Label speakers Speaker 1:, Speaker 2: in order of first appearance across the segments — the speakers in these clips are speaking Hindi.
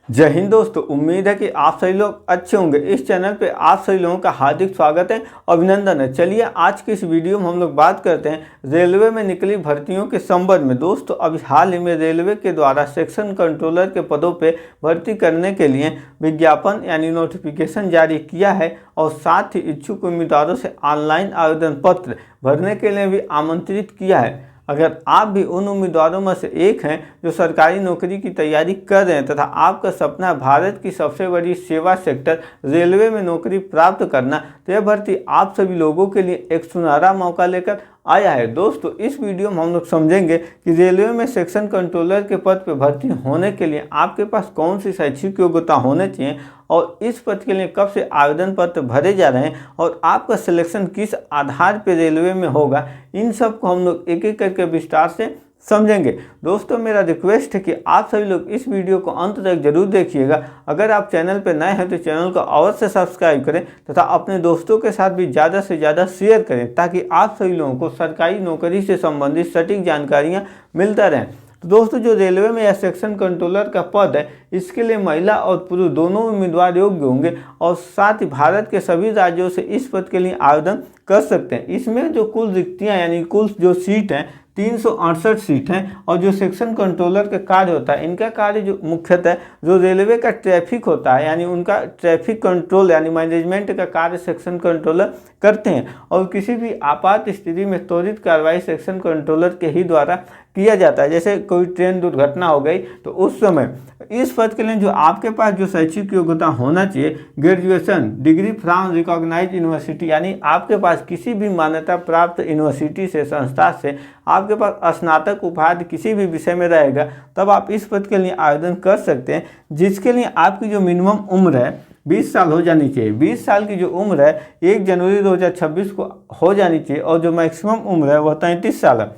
Speaker 1: जय हिंद दोस्तों, उम्मीद है कि आप सभी लोग अच्छे होंगे। इस चैनल पे आप सभी लोगों का हार्दिक स्वागत है, अभिनंदन है। चलिए आज की इस वीडियो में हम लोग बात करते हैं रेलवे में निकली भर्तियों के संबंध में। दोस्तों अभी हाल ही में रेलवे के द्वारा सेक्शन कंट्रोलर के पदों पे भर्ती करने के लिए विज्ञापन यानी नोटिफिकेशन जारी किया है और साथ ही इच्छुक उम्मीदवारों से ऑनलाइन आवेदन पत्र भरने के लिए भी आमंत्रित किया है। अगर आप भी उन उम्मीदवारों में से एक हैं जो सरकारी नौकरी की तैयारी कर रहे हैं तथा आपका सपना भारत की सबसे बड़ी सेवा सेक्टर रेलवे में नौकरी प्राप्त करना, तो यह भर्ती आप सभी लोगों के लिए एक सुनहरा मौका लेकर आया है। दोस्तों इस वीडियो में हम लोग समझेंगे कि रेलवे में सेक्शन कंट्रोलर के पद पर भर्ती होने के लिए आपके पास कौन सी शैक्षिक योग्यता होनी चाहिए और इस पद के लिए कब से आवेदन पत्र भरे जा रहे हैं और आपका सिलेक्शन किस आधार पर रेलवे में होगा। इन सब को हम लोग एक एक करके विस्तार से समझेंगे। दोस्तों मेरा रिक्वेस्ट है कि आप सभी लोग इस वीडियो को अंत तक जरूर देखिएगा। अगर आप चैनल पर नए हैं तो चैनल को अवश्य सब्सक्राइब करें तथा अपने दोस्तों के साथ भी ज़्यादा से ज़्यादा शेयर करें ताकि आप सभी लोगों को सरकारी नौकरी से संबंधित सटीक जानकारियाँ मिलता रहें। तो दोस्तों जो रेलवे में यह सेक्शन कंट्रोलर का पद है, इसके लिए महिला और पुरुष दोनों उम्मीदवार योग्य होंगे और साथ ही भारत के सभी राज्यों से इस पद के लिए आवेदन कर सकते हैं। इसमें जो कुल रिक्तियाँ यानी कुल जो सीट हैं 368 सीट हैं और जो सेक्शन कंट्रोलर का कार्य होता है, इनका कार्य जो मुख्यतः जो रेलवे का ट्रैफिक होता है यानी उनका ट्रैफिक कंट्रोल यानी मैनेजमेंट का कार्य सेक्शन कंट्रोलर करते हैं और किसी भी आपात स्थिति में त्वरित कार्रवाई सेक्शन कंट्रोलर के ही द्वारा किया जाता है। जैसे कोई ट्रेन दुर्घटना हो गई तो उस समय इस पद के लिए जो आपके पास जो शैक्षिक योग्यता होना चाहिए, graduation degree from recognised university यानी आपके पास किसी भी मान्यता प्राप्त यूनिवर्सिटी से संस्था से आपके पास स्नातक उपाधि किसी भी विषय में रहेगा, तब आप इस पद के लिए आवेदन कर सकते हैं। जिसके लिए आपकी जो मिनिमम उम्र है 20 साल हो जानी चाहिए। 20 साल की जो उम्र है 1 जनवरी 2026 को हो जानी चाहिए और जो मैक्सिमम उम्र है वह 33 साल है।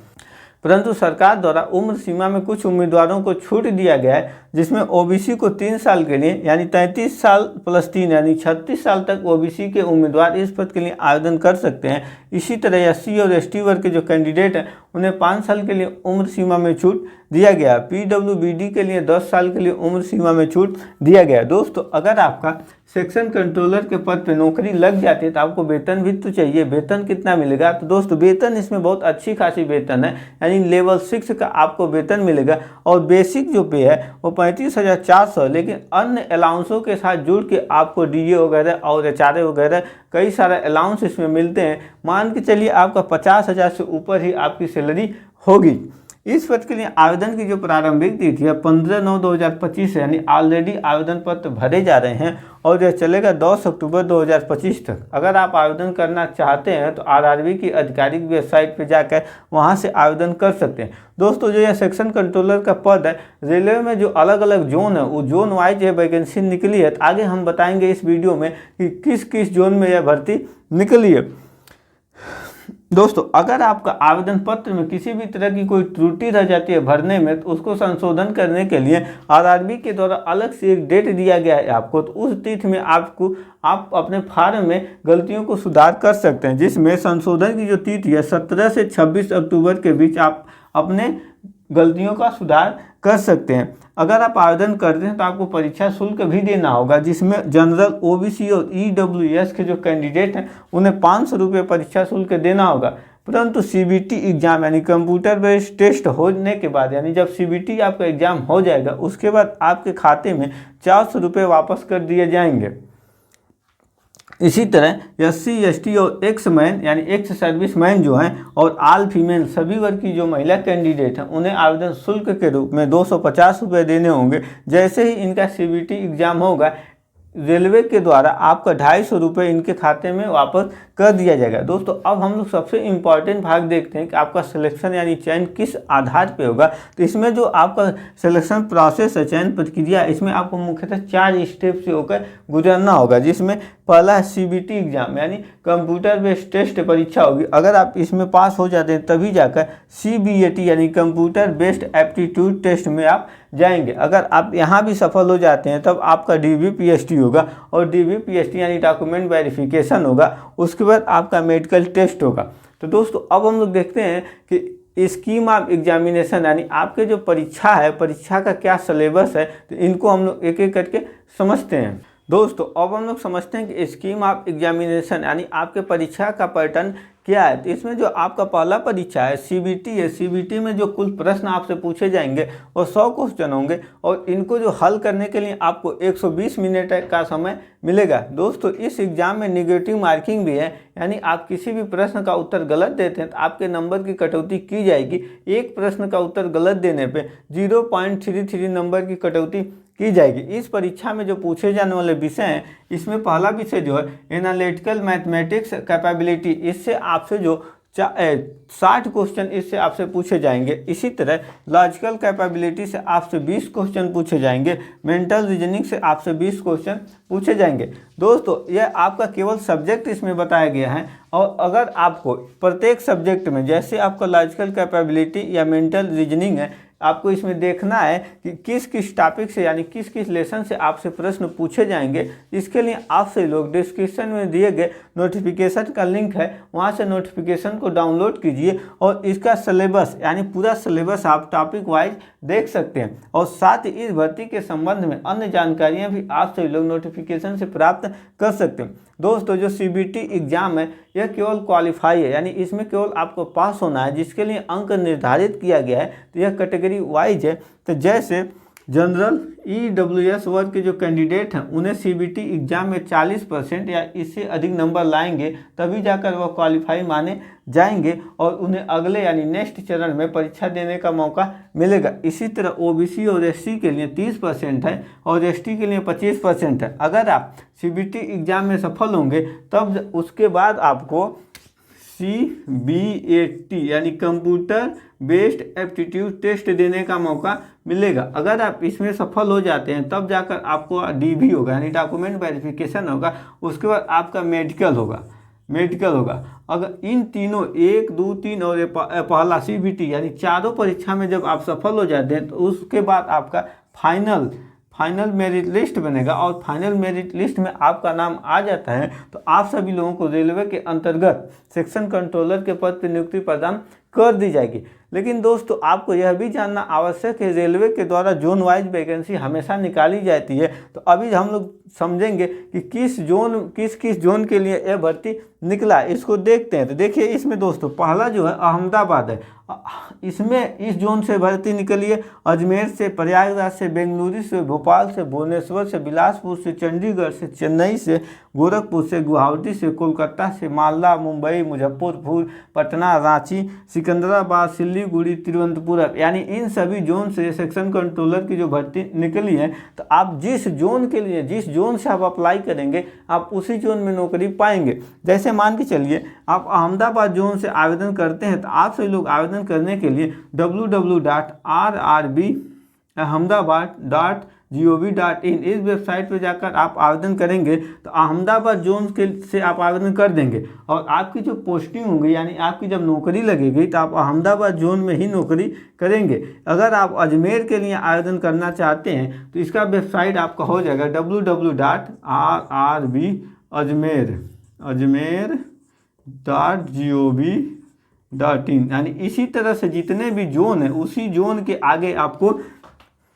Speaker 1: परंतु सरकार द्वारा उम्र सीमा में कुछ उम्मीदवारों को छूट दिया गया है, जिसमें ओबीसी को 3 साल के लिए यानी 33 साल प्लस 3 यानी 36 साल तक ओबीसी के उम्मीदवार इस पद के लिए आवेदन कर सकते हैं। इसी तरह एससी और एसटी वर्ग के जो कैंडिडेट हैं उन्हें 5 साल के लिए उम्र सीमा में छूट दिया गया। पीडब्ल्यूबीडी के लिए 10 साल के लिए उम्र सीमा में छूट दिया गया। दोस्तों अगर आपका सेक्शन कंट्रोलर के पद पे नौकरी लग जाती है तो आपको वेतन भी तो चाहिए। वेतन कितना मिलेगा? तो दोस्तों वेतन इसमें बहुत अच्छी खासी वेतन है, यानी लेवल 6 का आपको वेतन मिलेगा और बेसिक जो पे है वो 35,400, लेकिन अन्य अलाउंसों के साथ जुड़ के आपको डीए वगैरह और एचआरए वगैरह कई सारे अलाउंस इसमें मिलते हैं। मान के चलिए आपका 50,000 से ऊपर ही आपकी सैलरी होगी। इस पद के लिए आवेदन की जो प्रारंभिक तिथि है 15/9/2025 है, यानी ऑलरेडी आवेदन पत्र भरे जा रहे हैं और यह चलेगा 10 अक्टूबर 2025 तक। अगर आप आवेदन करना चाहते हैं तो आरआरबी की आधिकारिक वेबसाइट पर जाकर वहां से आवेदन कर सकते हैं। दोस्तों जो यह सेक्शन कंट्रोलर का पद है, रेलवे में जो अलग अलग जोन है वो जोन वाइज यह वैकेंसी निकली है। तो आगे हम बताएंगे इस वीडियो में कि किस किस जोन में यह भर्ती निकली है। दोस्तों अगर आपका आवेदन पत्र में किसी भी तरह की कोई त्रुटि रह जाती है भरने में, तो उसको संशोधन करने के लिए आरआरबी के द्वारा अलग से एक डेट दिया गया है आपको। तो उस तिथि में आप अपने फार्म में गलतियों को सुधार कर सकते हैं, जिसमें संशोधन की जो तिथि है 17 से 26 अक्टूबर के बीच आप अपने गलतियों का सुधार कर सकते हैं। अगर आप आवेदन करते हैं तो आपको परीक्षा शुल्क भी देना होगा, जिसमें जनरल, ओबीसी और ईडब्ल्यूएस के जो कैंडिडेट हैं उन्हें 500 रुपये परीक्षा शुल्क देना होगा। परंतु सीबीटी एग्जाम यानी कंप्यूटर बेस्ड टेस्ट होने के बाद, यानी जब सीबीटी आपका एग्जाम हो जाएगा उसके बाद आपके खाते में 400 रुपये वापस कर दिए जाएंगे। इसी तरह एससी, एसटी और एक्स मैन यानी एक्स सर्विस मैन जो हैं और ऑल फीमेल सभी वर्ग की जो महिला कैंडिडेट हैं उन्हें आवेदन शुल्क के रूप में 250 रुपये देने होंगे। जैसे ही इनका सीबीटी एग्जाम होगा रेलवे के द्वारा आपका 250 रुपये इनके खाते में वापस कर दिया जाएगा। दोस्तों अब हम लोग सबसे इम्पॉर्टेंट भाग देखते हैं कि आपका सिलेक्शन यानी चयन किस आधार पे होगा। तो इसमें जो आपका सिलेक्शन प्रोसेस है, चयन प्रक्रिया, इसमें आपको मुख्यतः 4 स्टेप से होकर गुजरना होगा, जिसमें पहला सीबीटी एग्जाम यानी कंप्यूटर बेस्ड टेस्ट परीक्षा होगी। अगर आप इसमें पास हो जाते हैं तभी जाकर सीबीएटी यानी कंप्यूटर बेस्ड एप्टीट्यूड टेस्ट में आप जाएंगे। अगर आप यहाँ भी सफल हो जाते हैं तब आपका डीबीपीएसटी होगा और डीबीपीएसटी यानी डॉक्यूमेंट वेरिफिकेशन होगा। उसके बाद आपका मेडिकल टेस्ट होगा। तो दोस्तों अब हम लोग देखते हैं कि स्कीम ऑफ एग्जामिनेशन यानी आपके जो परीक्षा है, परीक्षा का क्या सिलेबस है, तो इनको हम लोग एक एक करके समझते हैं। दोस्तों अब हम लोग समझते हैं कि स्कीम ऑफ एग्जामिनेशन यानी आपके परीक्षा का पैटर्न क्या है। तो इसमें जो आपका पहला परीक्षा है सीबीटी है, सीबीटी में जो कुल प्रश्न आपसे पूछे जाएंगे वो 100 क्वेश्चन होंगे और इनको जो हल करने के लिए आपको 120 मिनट का समय मिलेगा। दोस्तों इस एग्ज़ाम में निगेटिव मार्किंग भी है, यानी आप किसी भी प्रश्न का उत्तर गलत देते हैं तो आपके नंबर की कटौती की जाएगी। एक प्रश्न का उत्तर गलत देने पे 0.33 नंबर की कटौती की जाएगी। इस परीक्षा में जो पूछे जाने वाले विषय हैं, इसमें पहला विषय जो है एनालिटिकल मैथमेटिक्स कैपेबिलिटी, इससे आपसे जो 60 क्वेश्चन इससे आपसे पूछे जाएंगे। इसी तरह लॉजिकल कैपेबिलिटी से आपसे 20 क्वेश्चन पूछे जाएंगे। मेंटल रीजनिंग से आपसे 20 क्वेश्चन पूछे जाएंगे। दोस्तों यह आपका केवल सब्जेक्ट इसमें बताया गया है और अगर आपको प्रत्येक सब्जेक्ट में, जैसे आपका लॉजिकल कैपेबिलिटी या मेंटल रीजनिंग है, आपको इसमें देखना है कि किस किस टॉपिक से यानी किस किस लेसन से आपसे प्रश्न पूछे जाएंगे। इसके लिए आपसे लोग डिस्क्रिप्शन में दिए गए नोटिफिकेशन का लिंक है, वहां से नोटिफिकेशन को डाउनलोड कीजिए और इसका सिलेबस यानी पूरा सिलेबस आप टॉपिक वाइज देख सकते हैं। और साथ ही इस भर्ती के संबंध में अन्य जानकारियाँ भी आपसे लोग नोटिफिकेशन से प्राप्त कर सकते हैं। दोस्तों जो सीबीटी एग्ज़ाम है यह केवल क्वालिफाई है, यानी इसमें केवल आपको पास होना है, जिसके लिए अंक निर्धारित किया गया है। तो यह कैटेगरी वाइज है। तो जैसे जनरल EWS वर्ग के जो कैंडिडेट हैं उन्हें सीबीटी एग्ज़ाम में 40% या इससे अधिक नंबर लाएंगे तभी जाकर वह क्वालिफाई माने जाएंगे और उन्हें अगले यानी नेक्स्ट चरण में परीक्षा देने का मौका मिलेगा। इसी तरह OBC और SC के लिए 30% है और ST के लिए 25% है। अगर आप सीबीटी एग्ज़ाम में सफल होंगे तब उसके बाद आपको CBAT यानी कंप्यूटर बेस्ड एप्टीट्यूड टेस्ट देने का मौका मिलेगा। अगर आप इसमें सफल हो जाते हैं तब जाकर आपको DV होगा यानी डॉक्यूमेंट वेरिफिकेशन होगा। उसके बाद आपका मेडिकल होगा। अगर इन तीनों 1, 2, 3 और पहला CBT यानी चारों परीक्षा में जब आप सफल हो जाते हैं तो उसके बाद आपका फाइनल मेरिट लिस्ट बनेगा और फाइनल मेरिट लिस्ट में आपका नाम आ जाता है तो आप सभी लोगों को रेलवे के अंतर्गत सेक्शन कंट्रोलर के पद पर नियुक्ति प्रदान कर दी जाएगी। लेकिन दोस्तों आपको यह भी जानना आवश्यक है, रेलवे के द्वारा जोन वाइज वैकेंसी हमेशा निकाली जाती है। तो अभी हम लोग समझेंगे कि किस जोन के लिए यह भर्ती निकला, इसको देखते हैं। तो देखिए इसमें दोस्तों पहला जो है अहमदाबाद है। इसमें इस जोन से भर्ती निकली है। अजमेर से, प्रयागराज से, बेंगलुरु से, भोपाल से, भुवनेश्वर से, बिलासपुर से, चंडीगढ़ से, चेन्नई से, गोरखपुर से, गुवाहाटी से, कोलकाता से, मालदा, मुंबई, मुजफ्फरपुर, पटना, रांची, सिकंदराबाद, सिलीगुड़ी, तिरुवनंतपुरम यानी इन सभी जोन से सेक्शन कंट्रोलर की जो भर्ती निकली है। तो आप जिस जोन के लिए जिस जोन से आप अप्लाई करेंगे आप उसी जोन में नौकरी पाएंगे। जैसे मान के चलिए आप अहमदाबाद जोन से आवेदन करते हैं तो आप सभी लोग आवेदन करने के लिए www.rrb.ahmedabad.gov.in इस वेबसाइट पर जाकर आप आवेदन करेंगे तो अहमदाबाद जोन के से आप आवेदन कर देंगे और आपकी जो पोस्टिंग होगी यानी आपकी जब नौकरी लगेगी तो आप अहमदाबाद जोन में ही नौकरी करेंगे। अगर आप अजमेर के लिए आवेदन करना चाहते हैं तो इसका वेबसाइट आपका हो जाएगा www.rrb.ajmer.gov.in यानी इसी तरह से जितने भी जोन है उसी जोन के आगे आपको,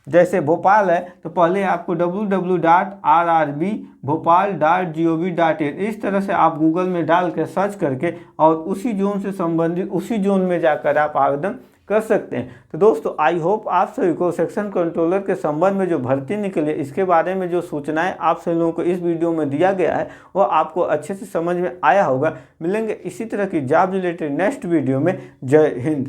Speaker 1: जैसे भोपाल है तो पहले आपको www.rrb.bhopal.gov.in इस तरह से आप गूगल में डाल कर सर्च करके और उसी जोन से संबंधित उसी जोन में जाकर आप आवेदन कर सकते हैं। तो दोस्तों आई होप आप सभी को सेक्शन कंट्रोलर के संबंध में जो भर्ती निकली इसके बारे में जो सूचनाएं आप सभी लोगों को इस वीडियो में दिया गया है वो आपको अच्छे से समझ में आया होगा। मिलेंगे इसी तरह की जॉब रिलेटेड नेक्स्ट वीडियो में। जय हिंद।